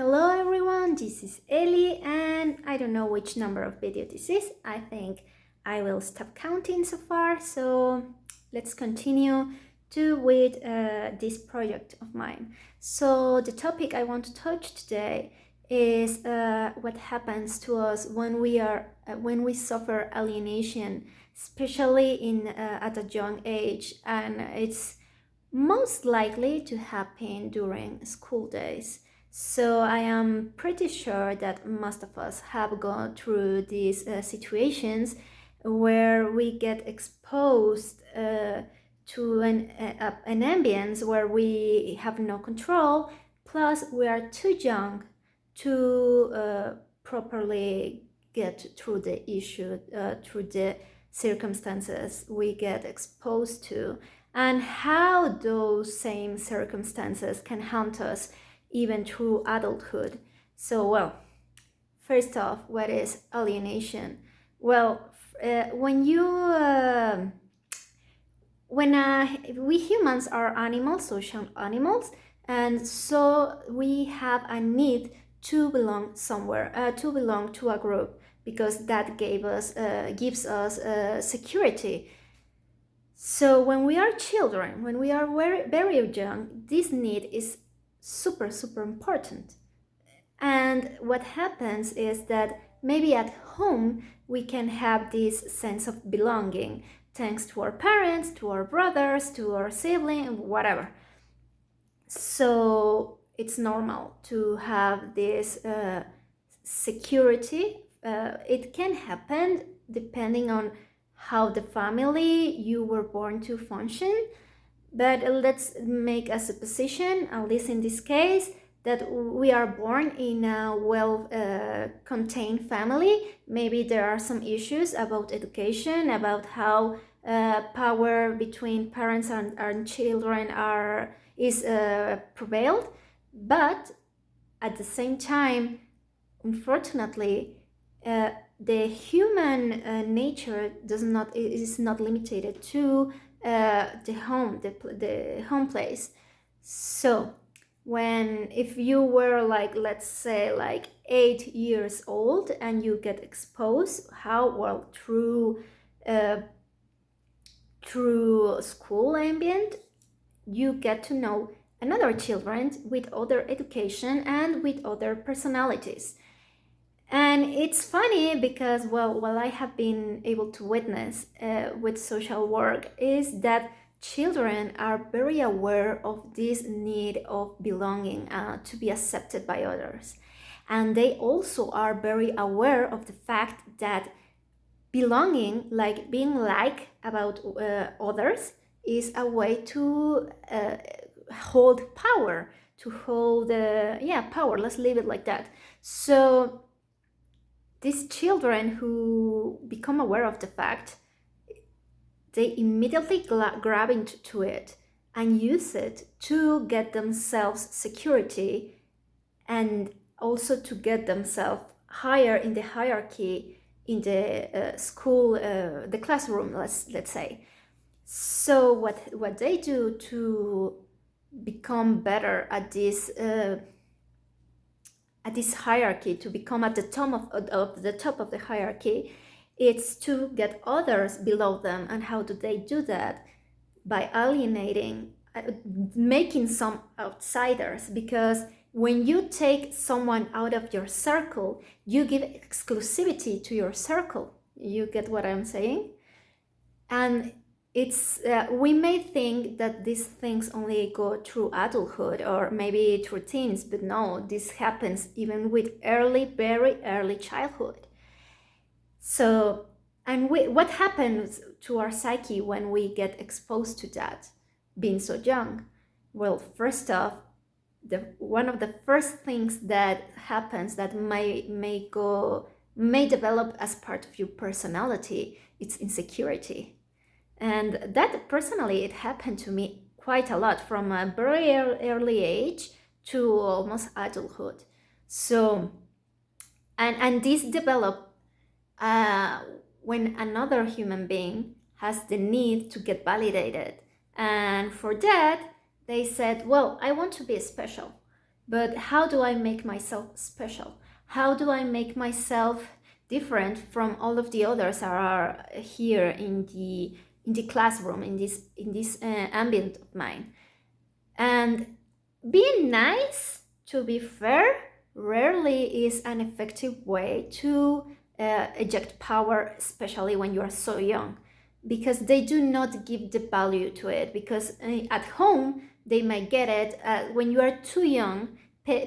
Hello everyone, this is Ellie and I don't know which number of video this is. I think I will stop counting so far, so let's continue with this project of mine. So the topic I want to touch today is what happens to us when we suffer alienation, especially at a young age, and it's most likely to happen during school days. So I am pretty sure that most of us have gone through these situations where we get exposed to an ambience where we have no control, plus we are too young to properly get through the issue, through the circumstances we get exposed to, and how those same circumstances can haunt us even through adulthood. So, well, first off, what is alienation? Well, when we humans are animals, social animals, and so we have a need to belong somewhere, to belong to a group, because that gives us security. So when we are children, when we are very, very young, this need is super, super important. And what happens is that maybe at home we can have this sense of belonging thanks to our parents, to our brothers, to our sibling, whatever. So it's normal to have this security. It can happen depending on how the family you were born to function, but let's make a supposition, at least in this case, that we are born in a well-contained family. Maybe there are some issues about education, about how power between parents and children is prevailed, but at the same time, unfortunately, the human nature is not limited to the home place. So if you were like, let's say, like 8 years old and you get exposed through school ambient, you get to know another children with other education and with other personalities. And it's funny because, well, what I have been able to witness with social work is that children are very aware of this need of belonging, to be accepted by others. And they also are very aware of the fact that belonging, like being about others, is a way to hold power, to hold power. Let's leave it like that. So these children who become aware of the fact, they immediately grab into it and use it to get themselves security and also to get themselves higher in the hierarchy in the school, the classroom, let's say. So what they do to become better at this hierarchy, to become at the top of the hierarchy, it's to get others below them. And how do they do that? By alienating, making some outsiders, because when you take someone out of your circle, you give exclusivity to your circle. You get what I'm saying? And it's we may think that these things only go through adulthood or maybe through teens, but no, this happens even with very early childhood. So, and what happens to our psyche when we get exposed to that, being so young? Well, first off, one of the first things that happens that may develop as part of your personality, it's insecurity. And that personally, it happened to me quite a lot from a very early age to almost adulthood. So, and this developed when another human being has the need to get validated. And for that, they said, well, I want to be special. but how do I make myself special? How do I make myself different from all of the others that are here in the classroom, in this ambient of mine? And being nice, to be fair, rarely is an effective way to eject power, especially when you are so young, because they do not give the value to it. Because at home, they might get it. When you are too young,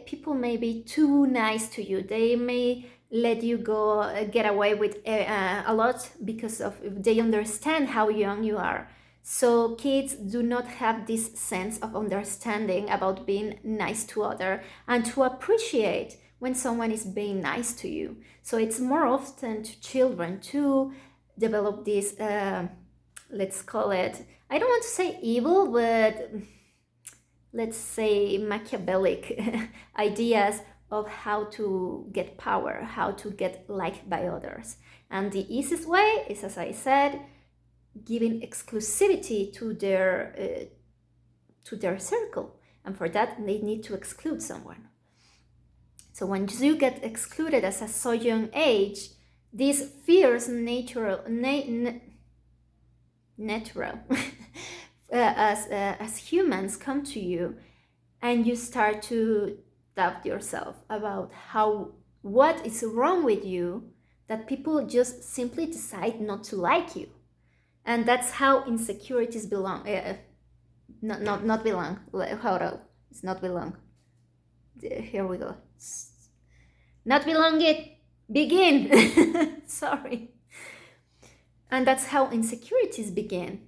people may be too nice to you. They may let you go get away with a lot because of they understand how young you are. So kids do not have this sense of understanding about being nice to other and to appreciate when someone is being nice to you. So it's more often to children to develop this, let's call it, I don't want to say evil, but let's say Machiavellic ideas of how to get power, how to get liked by others. And the easiest way is, as I said, giving exclusivity to their circle, and for that they need to exclude someone. So when you get excluded at a so young age, these fears natural as humans come to you, and you start to doubt yourself about what is wrong with you, that people just simply decide not to like you. And that's how insecurities belong. Not belong. Hold on. It's not belong. Here we go. Not belong it. Begin. Sorry. And that's how insecurities begin.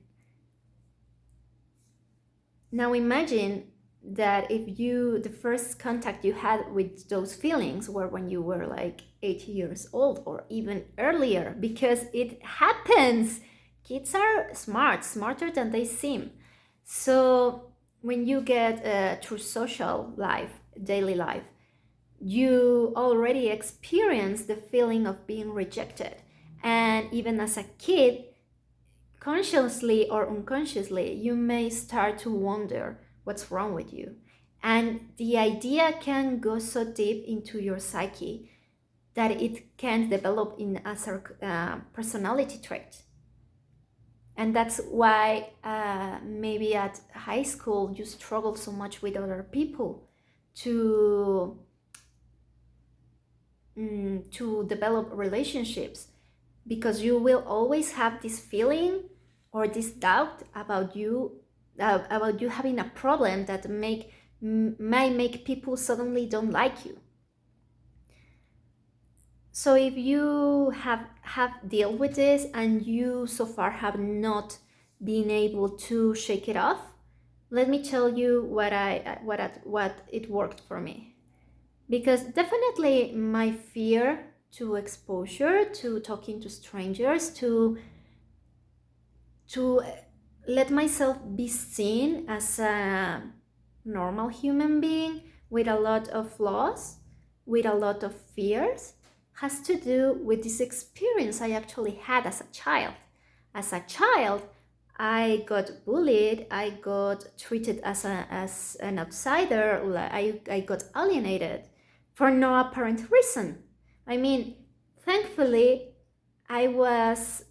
Now imagine that if the first contact you had with those feelings were when you were like 8 years old or even earlier, because it happens. Kids are smarter than they seem. So when you get through social life, daily life, you already experience the feeling of being rejected. And even as a kid, consciously or unconsciously, you may start to wonder what's wrong with you. And the idea can go so deep into your psyche that it can develop as a personality trait. And that's why maybe at high school you struggle so much with other people to develop relationships, because you will always have this feeling or this doubt about you having a problem that might make people suddenly don't like you. So if you have dealt with this and you so far have not been able to shake it off, let me tell you what it worked for me. Because definitely my fear to exposure, to talking to strangers, to let myself be seen as a normal human being with a lot of flaws, with a lot of fears, has to do with this experience I actually had as a child. As a child, I got bullied, I got treated as an outsider, I got alienated for no apparent reason. I mean, thankfully, I was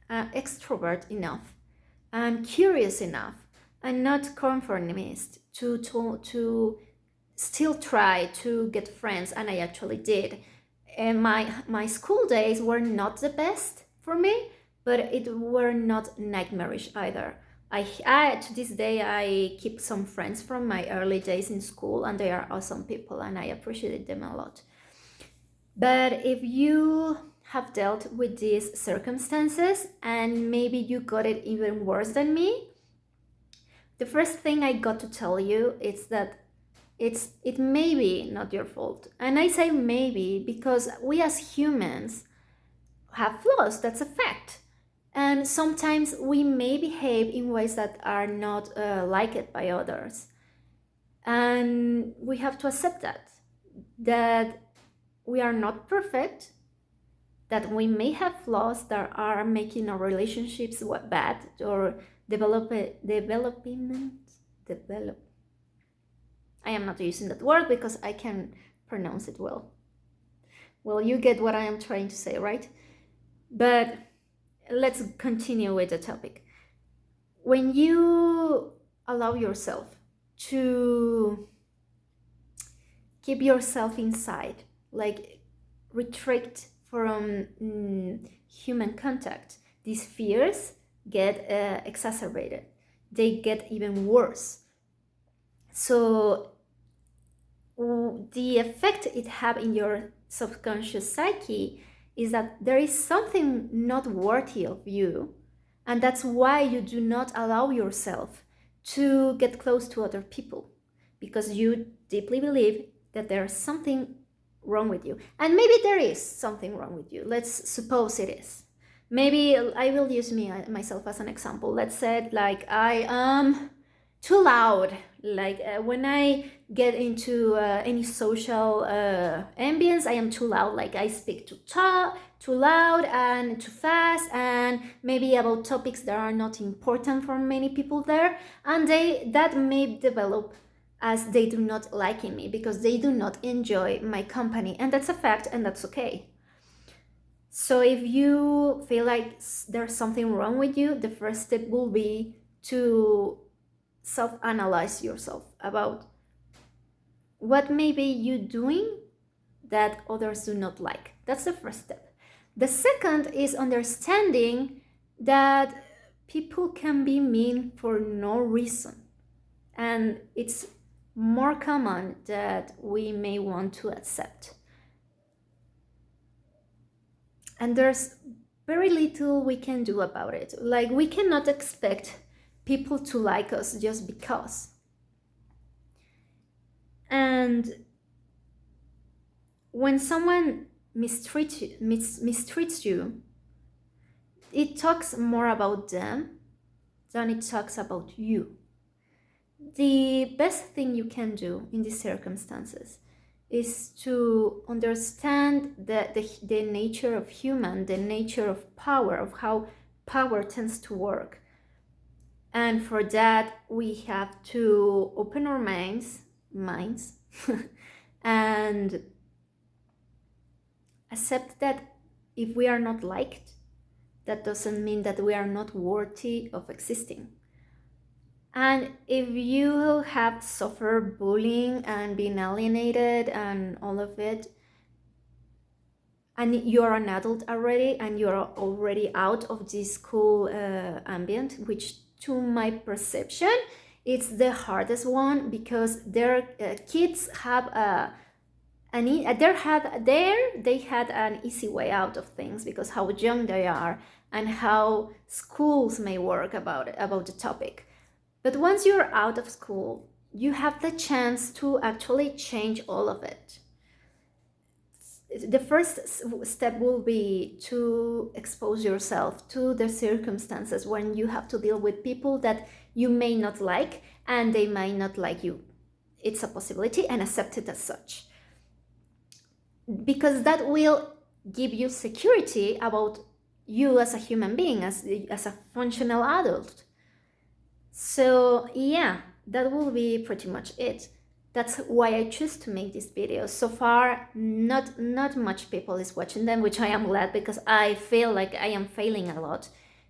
extrovert enough and curious enough and not conformist to still try to get friends, and I actually did. And my school days were not the best for me, but it were not nightmarish either. I to this day I keep some friends from my early days in school, and they are awesome people, and I appreciate them a lot. But if you have dealt with these circumstances and maybe you got it even worse than me, the first thing I got to tell you is that it may be not your fault. And I say maybe because we as humans have flaws, that's a fact. And sometimes we may behave in ways that are not liked by others. And we have to accept that we are not perfect, that we may have flaws that are making our relationships bad or develop. I am not using that word because I can pronounce it well. Well, you get what I am trying to say, right? But let's continue with the topic. When you allow yourself to keep yourself inside, like restrict from human contact, these fears get exacerbated. They get even worse. So the effect it have in your subconscious psyche is that there is something not worthy of you, and that's why you do not allow yourself to get close to other people, because you deeply believe that there's something wrong with you. And maybe there is something wrong with you. Let's suppose it is. Maybe I will use myself as an example. Let's say like I am too loud. Like when I get into any social ambience, I am too loud. Like I speak too loud and too fast, and maybe about topics that are not important for many people there, and that may develop as they do not like me because they do not enjoy my company, and that's a fact, and that's okay. So if you feel like there's something wrong with you, the first step will be to self-analyze yourself about what maybe you doing that others do not like. That's the first step. The second is understanding that people can be mean for no reason, and it's more common that we may want to accept. And there's very little we can do about it. Like we cannot expect people to like us just because. And when someone mistreats you, it talks more about them than it talks about you. The best thing you can do in these circumstances is to understand the nature of human, the nature of power, of how power tends to work. And for that, we have to open our minds, and accept that if we are not liked, that doesn't mean that we are not worthy of existing. And if you have suffered bullying and been alienated and all of it, and you're an adult already and you're already out of this school ambient, which to my perception, it's the hardest one, because their kids have they had an easy way out of things because how young they are and how schools may work about the topic. But once you're out of school, you have the chance to actually change all of it. The first step will be to expose yourself to the circumstances when you have to deal with people that you may not like and they might not like you. It's a possibility, and accept it as such. Because that will give you security about you as a human being, as a functional adult. So yeah, that will be pretty much it. That's why I choose to make these videos. So far, not much people is watching them, which I am glad, because I feel like I am failing a lot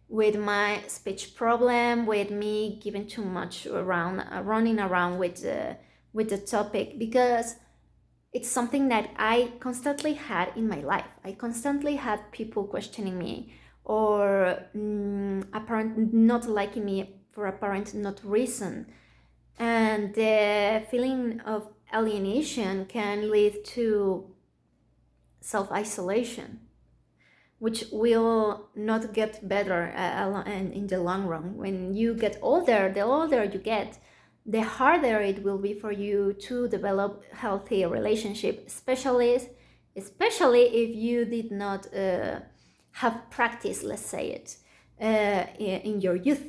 with my speech problem, with me giving too much around, running around with the topic, because it's something that I constantly had in my life. I constantly had people questioning me or apparent not liking me for apparent not reason. And the feeling of alienation can lead to self-isolation, which will not get better in the long run. When you get older, the older you get, the harder it will be for you to develop healthy relationship, especially if you did not have practice, let's say it, in your youth.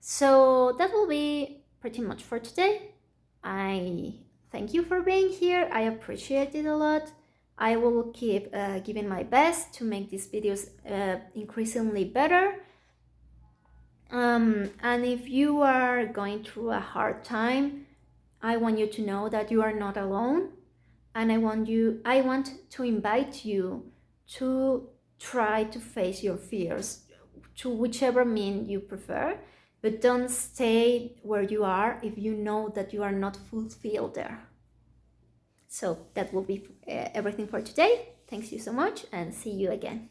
So that will be pretty much for today. I thank you for being here. I appreciate it a lot. I will keep giving my best to make these videos increasingly better. And if you are going through a hard time, I want you to know that you are not alone, and I want to invite you to try to face your fears to whichever mean you prefer, but don't stay where you are if you know that you are not fulfilled there. So that will be everything for today. Thanks you so much, and see you again.